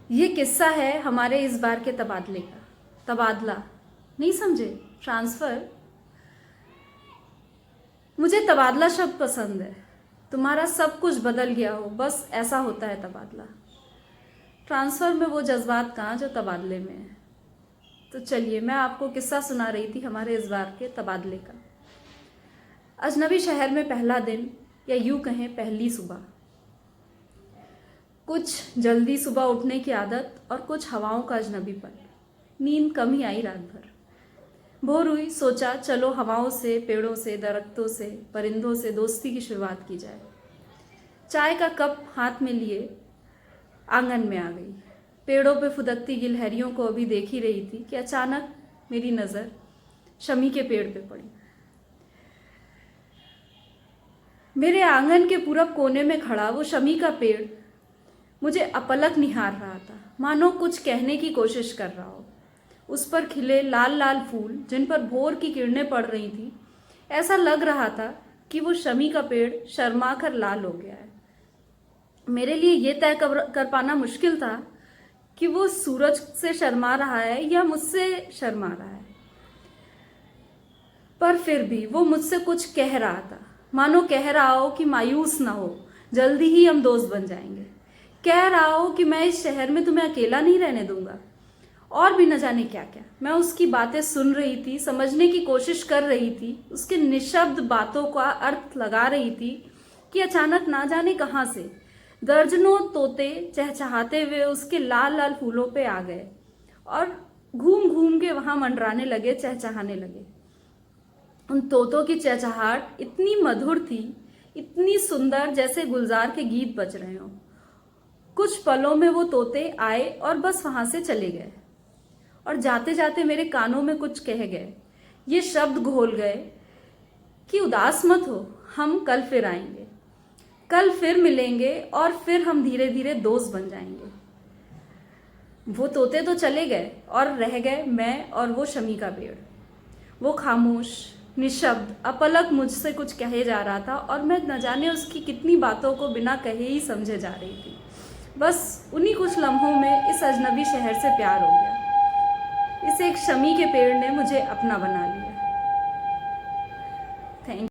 ये किस्सा है हमारे इस बार के तबादले का। तबादला नहीं समझे, ट्रांसफ़र। मुझे तबादला शब्द पसंद है। तुम्हारा सब कुछ बदल गया हो, बस ऐसा होता है तबादला। ट्रांसफ़र में वो जज्बात कहाँ जो तबादले में है। तो चलिए मैं आपको किस्सा सुना रही थी हमारे इस बार के तबादले का। अजनबी शहर में पहला दिन, या यूँ कहें पहली सुबह। कुछ जल्दी सुबह उठने की आदत और कुछ हवाओं का अजनबीपन। नींद कम ही आई रात भर। भोर हुई, सोचा चलो हवाओं से, पेड़ों से, दरख्तों से, परिंदों से दोस्ती की शुरुआत की जाए। चाय का कप हाथ में लिए आंगन में आ गई। पेड़ों पे फुदकती गिलहरियों को अभी देख ही रही थी कि अचानक मेरी नज़र शमी के पेड़ पे पड़ी। मेरे आंगन के पूरब कोने में खड़ा वो शमी का पेड़ मुझे अपलक निहार रहा था, मानो कुछ कहने की कोशिश कर रहा हो। उस पर खिले लाल लाल फूल जिन पर भोर की किरणें पड़ रही थी, ऐसा लग रहा था कि वो शमी का पेड़ शर्मा कर लाल हो गया है। मेरे लिए ये तय कर पाना मुश्किल था कि वो सूरज से शर्मा रहा है या मुझसे शर्मा रहा है, पर फिर भी वो मुझसे कुछ कह रहा था, मानो कह रहा हो कि मायूस ना हो, जल्दी ही हम दोस्त बन जाएंगे। कह रहा हो कि मैं इस शहर में तुम्हें अकेला नहीं रहने दूंगा, और भी न जाने क्या क्या। मैं उसकी बातें सुन रही थी, समझने की कोशिश कर रही थी, उसके निशब्द बातों का अर्थ लगा रही थी कि अचानक ना जाने कहाँ से दर्जनों तोते चहचहाते हुए उसके लाल लाल फूलों पे आ गए और घूम घूम के वहां मंडराने लगे, चहचहाने लगे। उन तोतों की चहचहाहट इतनी मधुर थी, इतनी सुंदर, जैसे गुलजार के गीत बज रहे हों। कुछ पलों में वो तोते आए और बस वहां से चले गए, और जाते जाते मेरे कानों में कुछ कह गए। ये शब्द घोल गए कि उदास मत हो, हम कल फिर आएंगे, कल फिर मिलेंगे, और फिर हम धीरे धीरे दोस्त बन जाएंगे। वो तोते तो चले गए और रह गए मैं और वो शमी का पेड़। वो खामोश, निशब्द, अपलक मुझसे कुछ कहे जा रहा था, और मैं न जाने उसकी कितनी बातों को बिना कहे ही समझे जा रही थी। बस उन्हीं कुछ लम्हों में इस अजनबी शहर से प्यार हो गया। इस एक शमी के पेड़ ने मुझे अपना बना लिया।